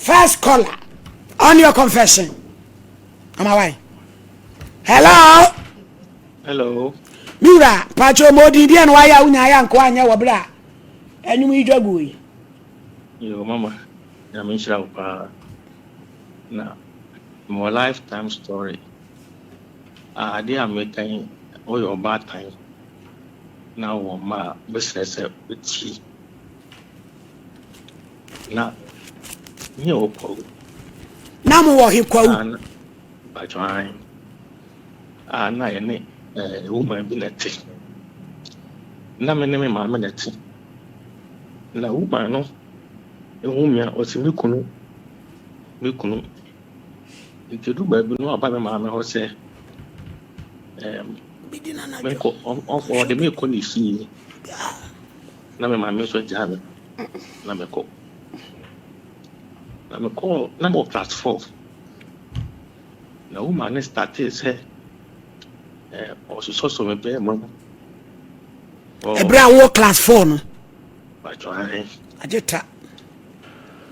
First caller on your confession. Am I right? Hello. Hello. Mira, Pacho Modi, and why are you and Kwanya Wabra? And you meet your boy. Yo, Mama. I'm in Shaupa. Now, my lifetime story. I did make all your bad time. Now, my business with tea. Now, you go. Now, more he quote. By trying. Now, any woman be that tea. Now, my name is Mamma that tea. Now, woman, no. Woman was in Mikunu. Into do baby no about my mamma, say, make or the milk on the sea. Now, my mamma was jamming. Number call. Number of class 4. Now, woman started say, or she saw some bear mama. A brown war class 4. No, by trying. I just tap.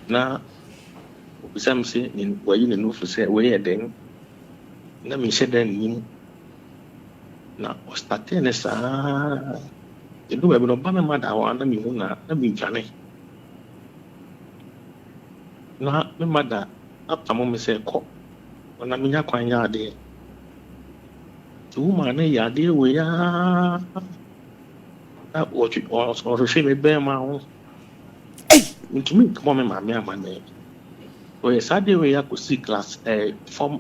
Now, some say, in where you know for say, where then, let me say, then, now, or starting as you do have no Bama mother, I want me, let me Johnny. Now, my mother, up to moment say, call when I'm in your coin yard. The woman, a dear, we are that what you also say, me bear my own. To me, come on, my name. Well, Saturday we have to see class form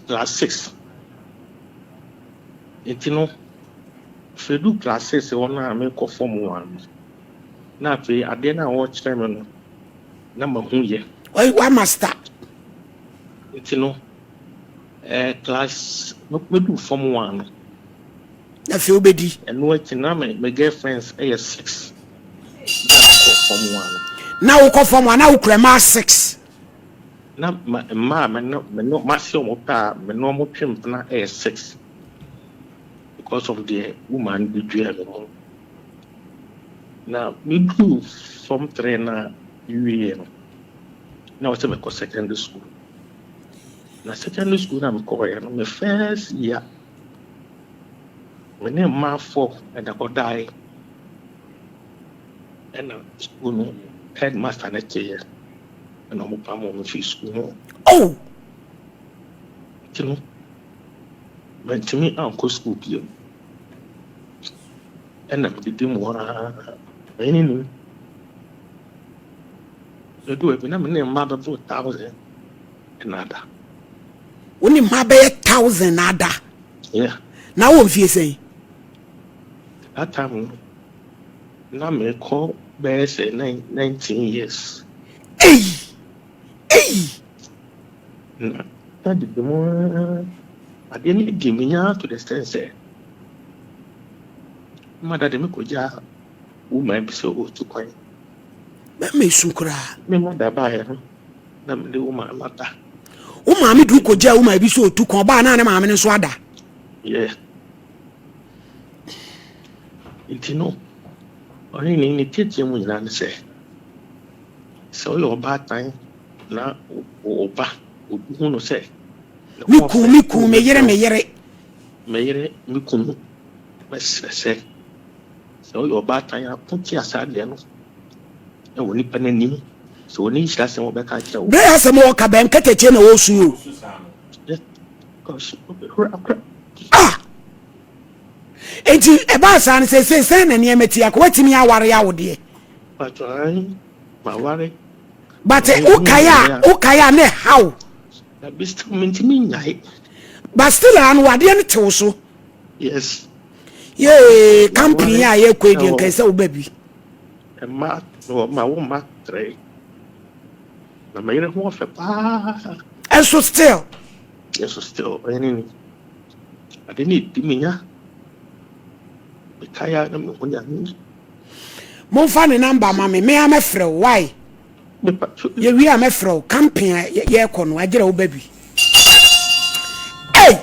class 6. It you know, if you do class 6, you wanna make a form 1. Now, if I didn't watch them, number 1 year. Why must start? It you know, class we do form 1. I feel beady. And what you know, my girlfriend's AS6. Form 1. Now we call from 1. Now we cram 6. Now, my no maximum my normal pimp now AS6 because of the woman between. Now, we do some trainer UAN. Now, it's a secondary school. Now, secondary school, I'm going my first year. My name is 4 and I got die. And school headmaster next year. And I'm going to school. Oh, you know, when to me, I'm going to school. And I'm doing more. Anyway, you do it. I'm in mother for 1,000 another. only my bay 1,000 nada. Yeah. Now, what you say? That time, now me call bears 19 years. Hey! That did the more. I didn't give me out to the sense. Mother, the Mikoja, who might be so old to coin. Let me sunkra. Me mother by her. Nam the woman matter. Oh, mammy, do koja, who might be so to combine and mammy and swada. Yeah. It no. Only in the kitchen when I say. So your bad time. Na oba who no say Miku me yere miku say so your bad time put your side there no e woni panenim so woni hira se mo be ka kire wo be asem wo ka ben keteche na wo su gosh enti e ba san se na ne emeti akwa watimi aware ya wo de but ma ware. But ukaya ne how? That be still maintaining nyai. But still an wade ne tew so. Yes. Ye company a ye kwedi nkai se wo baby. E ma no ma wo ma 3. Na ma yere ho fe pa. And so still. Yes, so still any. I didn't need diminya. Ukaya na me honya ni. Mo fa ne number ma me am afre why? Ye we am afro campaign ye kono agere wo baby. Hey!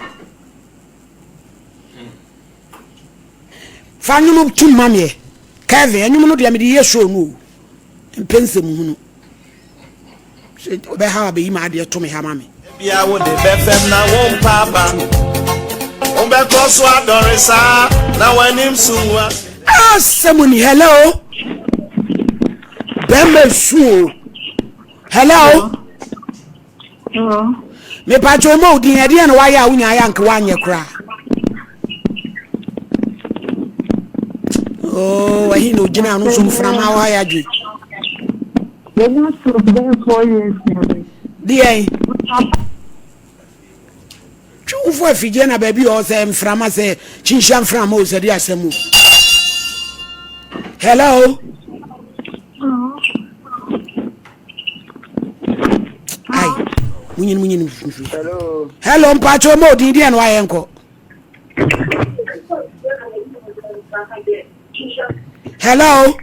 Fanyu tu mamie. Kevin, anyu no de me de yeso no. Mpense mu hunu. be how be ma de to me ha ma me bia wo de befem na won papa on be cross wa dorisa na wanim sunwa Semoni hello Bembe su hello me pacho mo din e de na wa ya wunya ya nke wa nye kra oh wa hi no gina no so mfra ma wa ya gi they not so there 4 years now die Ufo afije na baby o se mframa se chinsha mframa o se di asemu hello ai munyin hello mpacho mo di dia no ayenko hello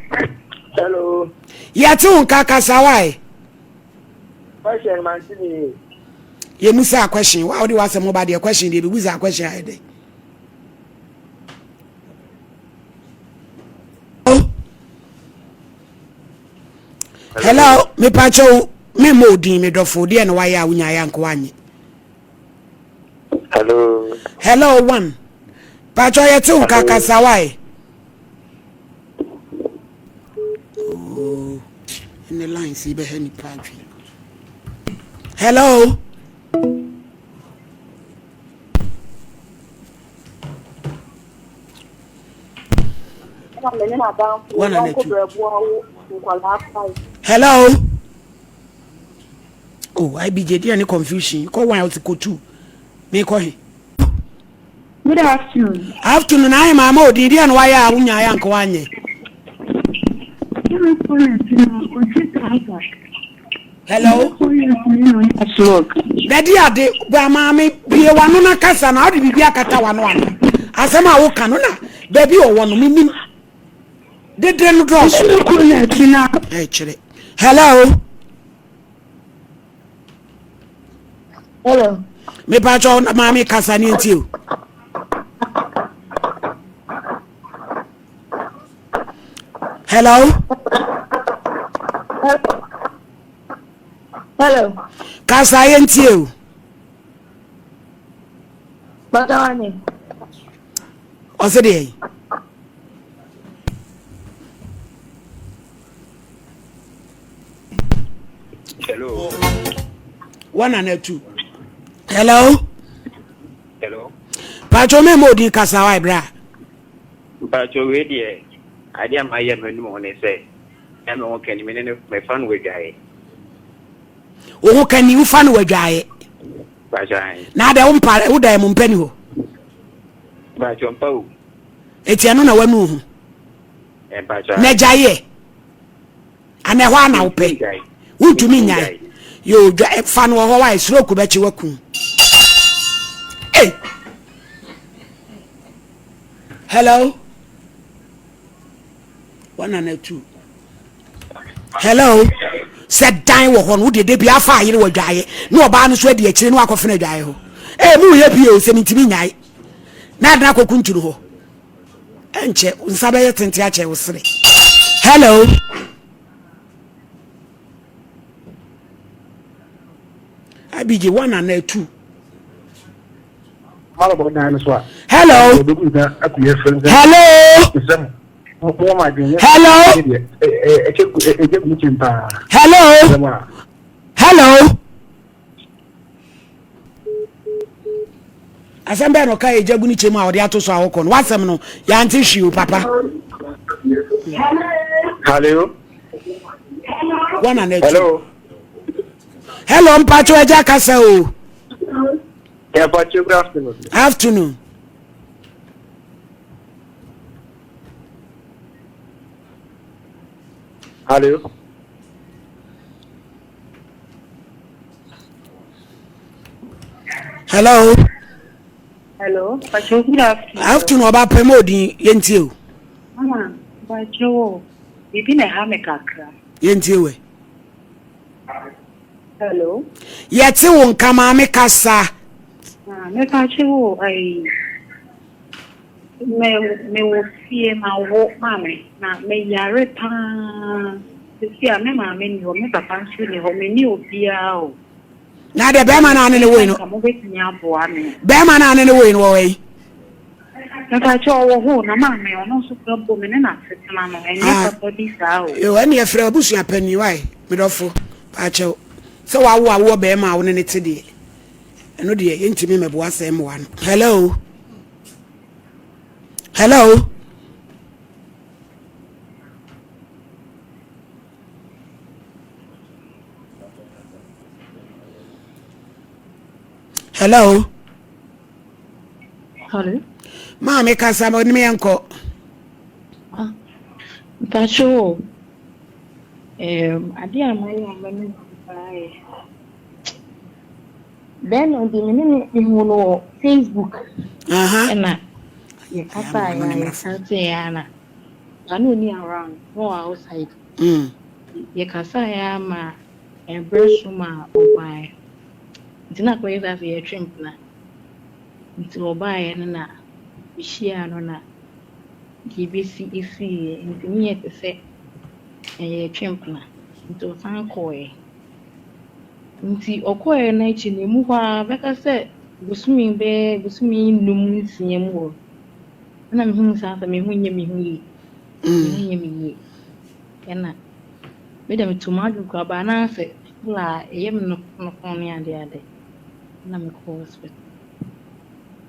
yatu kaka sawai question man tini ye musa question wa odi wase mo ba de question de be musa question ide hello me pacho me modin me dofo de na wa ya wunya ya nko anye hello one pacho ye tu kaka sawai oh in the line see be any pantry hello hello oh I be jedi any confusion ko one out ko two me ko he good afternoon I mama o di dia no wa ya wunya ya nko anye hello daddy ade ba mama bie wano na kasa na odi bibia kata wano ano asema wo kanu na baby o wono mimi de no drop eh chire hello me pa cho mama kasa ni nti o hello kasa ye nti o Badani o se de hello 1 and 2 hello pacho me modi kasa wa bra pacho we die ade am aye manu mo ne se e me won kani me ne me fan we gae o kan ni ufa no wadwae pacho na da wo mpare wo da mu mpani ho pacho mpawo etiano na wanu hu e pacho na jaye ana ho ana upe utumi nyai yo fan wo ho wa stroke be chi waku eh hello 1 and 2 hello said dan wo ho no de bia fa ayire wadwae na oba no so de akire no akofena dwae ho eh mu ye bi o se ntimi nyai na adana kokunturu ho enche nsabe ye tente ache wo sere hello abiji 1 and 2 hello hello hello hello asambe no kai ejaguni chemu a ode atoso awoko no wasem no ya ante hwiu papa hello 1 and 2 hello hello mpacho eja kasa o yeah pacho good afternoon hello pacho good afternoon oba pemodin yentie o mama pacho bibi na ha me kakra yentie we hello yete won kama me kasa me pacho ai me wo fie ma wo mame na me yare pa see, I remember I mean, you make a function, you may know Pia. Now the bear man in the way. Bear man in the way. Nka cho wo ho na ma me ono so probo me na setena no enye papa bi saa o yo ene e fra abusua pani wai medofo pa che so wa be ma wo ne te de eno de yentimi mebo asem wa no hello hello hello hello Mama kasa mo ni me enko Pacho adi amayi amani bae ben on the minute no Facebook na ye kasa ya kasa ya na anu ni around no outside ye kasa ya ma embrasuma obai ntina ko yesa ye trimp na nti obai na bishia no na gibisi isi nti nye te se trimp na nti o san koe nti okoe na ichi ne mu kwa beka se busumi num nsiem wo na me hu sa me hu nye me hu yi nye me yi ena me dem tomadu kwa ba na se la eyem no kon ya de na me ko hospital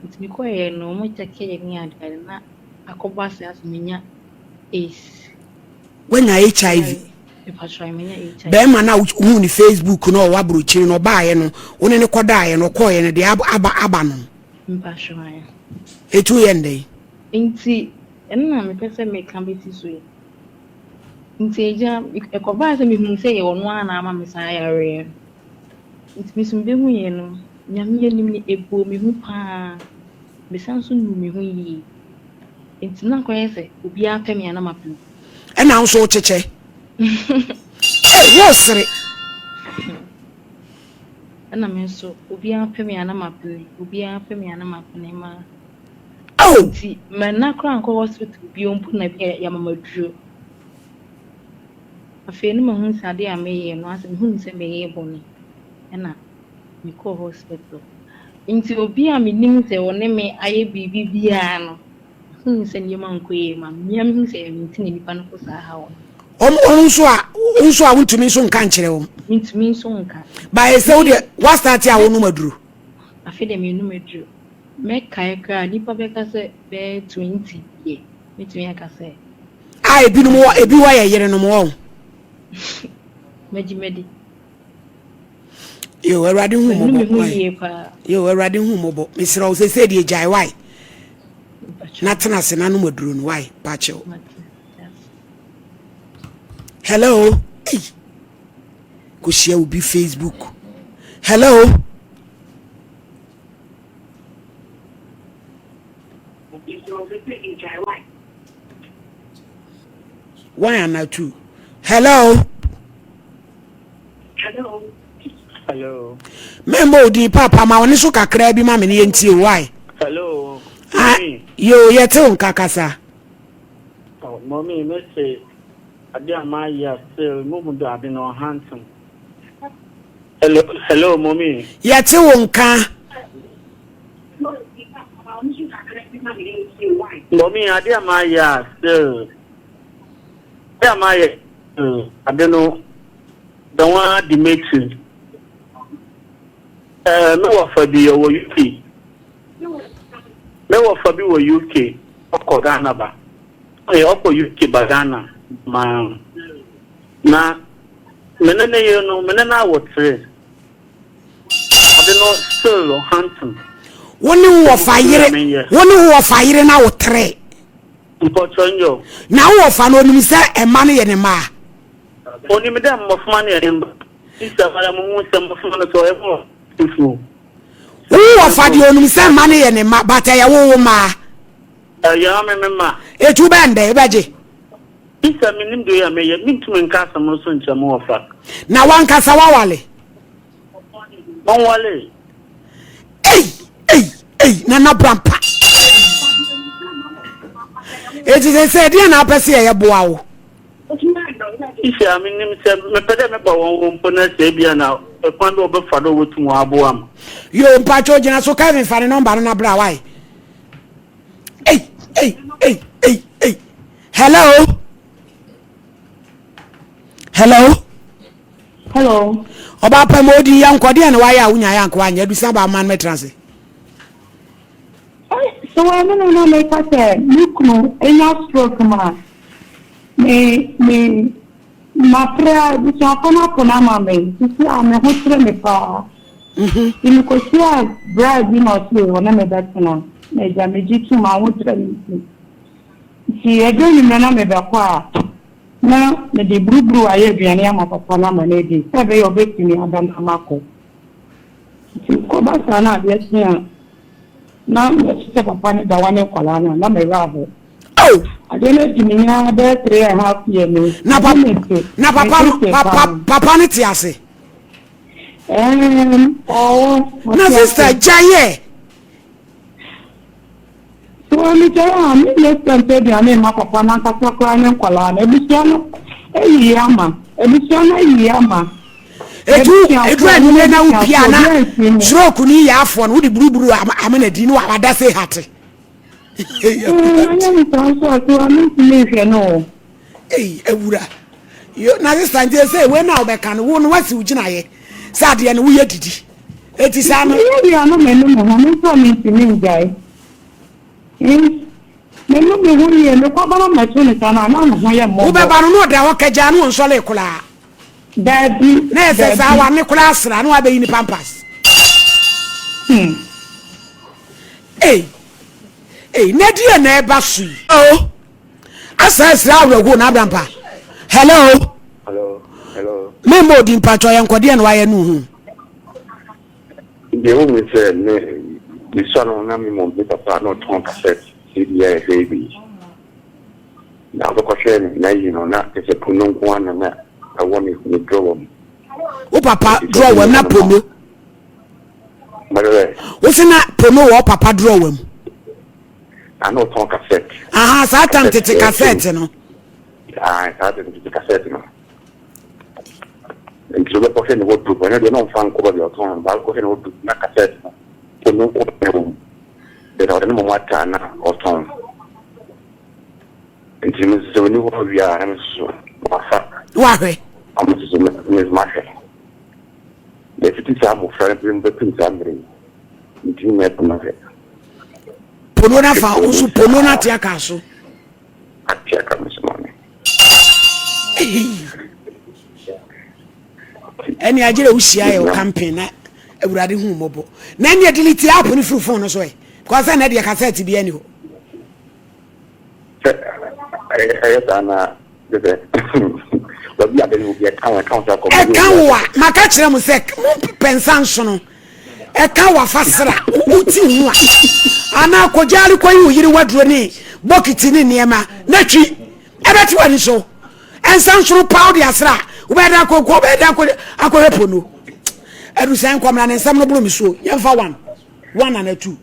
nti me koe no mo take ni ade na akoba se asmenya ace when HIV be ma na hu ni Facebook no wa brochiri no baaye no woni ne kodaaye no koye ne de aba no mpashwa etu yende nti enna me pese me kan beti so yi nti eja ekoba se me hu se ye wono ana ama me san yare nti me sumbe hu ye no nyame nim ni ebo me hu pa me san so nu me hu yi nti na koye se obi afem ya na mapu ena nso cheche yosre ena me so obi afem ya na mapu ma oh nti me na kra nko hospital bi ompu na bi ya mamaduro afi ni ma hu sade ameye no ase me hu se meye boni ena me ko hospital nti obi a me nim se woni me aye bibi bia no hu se ni ma nko ye ma miam hu se me ntini nipa no ko sa ha wo nso a wuntumi nso nka nkire wo ntumi nso nka ba ese wo de what start ya wo no maduro afi de me no maduro me kai kra nipa be ka se be 20 ye me tumi aka se ebi no mo ebi wa ye yere no mo medi yo erade hu mo bo yo erade hu mo bo misira o se de jai why na tena se na no maduro no why pa che hello go share will be Facebook hello why are not two hello member di papa ma woni so kakra bi ma me ne ntie why hello yo yete on kakasa mommy me say ade amaya say move do ade no handsome hello mommy yete won ka mommy ade amaya say ade no the one the making me wa fa bi wo UK me wa fa bi wo UK oko Ghana ba oko UK ba Ghana ma na menene ye no menena wotre ade no still handsome woni wo fa yire na wotre mpochonyo na wo fa no nim se ema ne ye ne ma oni me dem mo fuma ne emba isa mala mu se mo fuma no to e mo ifu wo fa di onim se ema ne ye ne ma bata ya wo ma ya me ma etu bende e baje isa minim do ya me ye mintu nka asam so ncha mo fa na wan kasa wawale on wale na brampa eti se dia na apese ye boa wo If I mean, me pede me ba won pona se bia na e kwan do be fa do wotu mo abo am. Yo mpacho jina so Kevin fa ne number na bra why? Hey. Hello. Oba pa modi yankode na why a unya yanko anya bisa ba man metranse. So I don't know make us look no enough stroke ma. Me ma prayer bi so akona mame. Sisi ame hotre me pa. Ini ko sia bride no se wona me that no. Me ja me jitu ma hotre me. Si ego ni na me be kwa. Na me de brubru aye biane ama papa na ma na di. Sebe yo betimi adam amako. Si ko ba sana bi esia. Na me se papa ni da wane kwala na me rabo. Oh, I don't know Jimmy be 3.5 years. Na papa ni ti ase. Na sister Jaye. So me tell me let's consider the name of papa na kwa na kwala na ebisiano eyama edu anime na upia na stroke ni ya afo no di buruburu amana di no awada se hate. Ewura yo na sister nje say we na obeka no wo no wasi ugina ye sade no wo ye didi eti sa no ya no menu mo no so mi timi njai menu me ho ye me kwa bana ma tuni sana na no ho ye mo wo be ba no da wo kaja no nso le kula daddy na se sa wa ne kula asra no abeyi ni pampas Nadia na eba sui. Oh. Asa sra awego na abrampa. Hello. Memo di mpacho yankode na waye nu hu. The woman said the son of Nami Mombi Papa not on cassette, CDI baby. Now the question, now you know, not is a punung one and that. I want to draw them. O papa draw them na promo. By the way, what's na promo or papa draw them? I know on cassette. Aha, Satan to take cassette, no. I started to take cassette, no. And so the person would do when I don't find cover your tongue, but question would do not cassette. To no open that I don't know what time or tongue. And so when you are, I'm so. Why? I'm Miss Marshall. The 50 time of friends in the Prince Andrew. You met nothing. Polona fa usu polona tia kaso. Atiaka this morning. Any ajere usia e campaign na ewurade hu mobo. Na ne delete app ni free phone so e. Because na de cassette bi ani ho. Ayana the what be abelu bi account ko. E kan wa maka kire mu sek pensanso no. E kan wa fasra uti hu a. Ana kojari kwa yu yiri wadro ni bokiti ni niema na twi ebeti wani so ensansuru powder asra ubeda ko hepo no edu san kwamna ne nsam no bro mi so yemfa 1 and 2.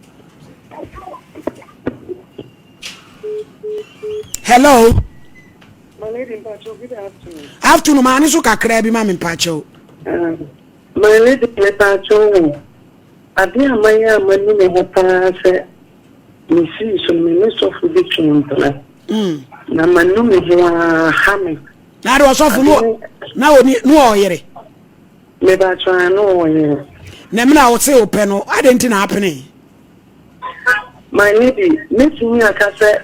Hello my lady Mpacho, good afternoon. Afternoon ma ani so kakra bi ma me Mpacho. My lady Mpacho, ade amaya manu me hopa se me see so me so for the chunta na manu me ho hame na do so fu no na oni no oyere me ba twa no oyere na me na wo se ope no adenti na happening. My lady me tumi aka se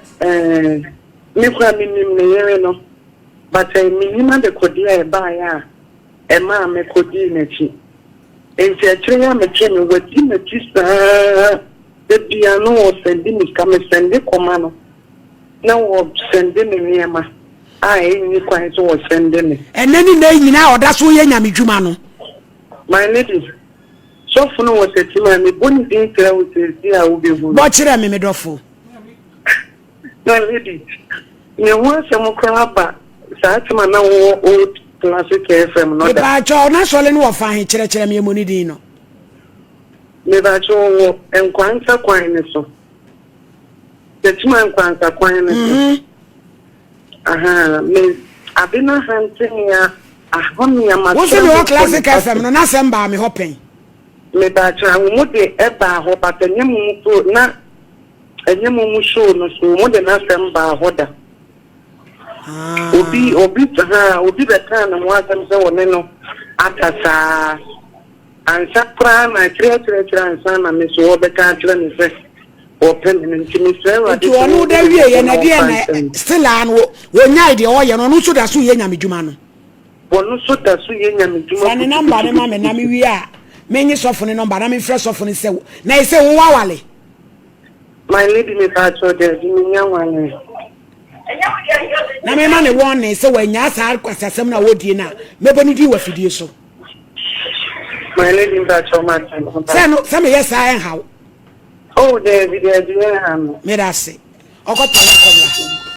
me kwa minim ne yere no but me nima de kodi e ba ya e ma me kodi na chi enti atwenya me twe me wadi me tisa the piano was sending me come send the command. Now was sending me near my I quite was sending me. And then you know that's who you nyamijuma no. My lady, so for no was a team and me wouldn't think I would say I would be good. But you me dofo. My lady, you want some crab, Satima now old classic FM. Not that you're not solid or fine, chere me money. Never show and quanta quine so. The man quanta quine. Aha, me Abina hunting ya ahonia ma. What's your classic FM? No, na semba me hoping. Me ba cha mo de eba ho but enyemu na enyemu show no so mo de na semba ho da. Obi beta na mo asem se woni no atasa ansa pra na tre ansa na me so beta tre ni se open nti me se wa de onu da wie ye na de na still an wo nyai de o ye no so da so ye nya medjuma no wonu so da so ye nya medjuma fa ne number ne ma me na me wi a menyi sofo ne number na me fresh sofo ne se na ise wo wawale my lady me pa cho de mi nya wale na me ma ne won ne se wanya sa kwasasem na wodie na meboni di wa fidie so my lady me pa cho ma se me yes I how oh de video me me da se okoto na komla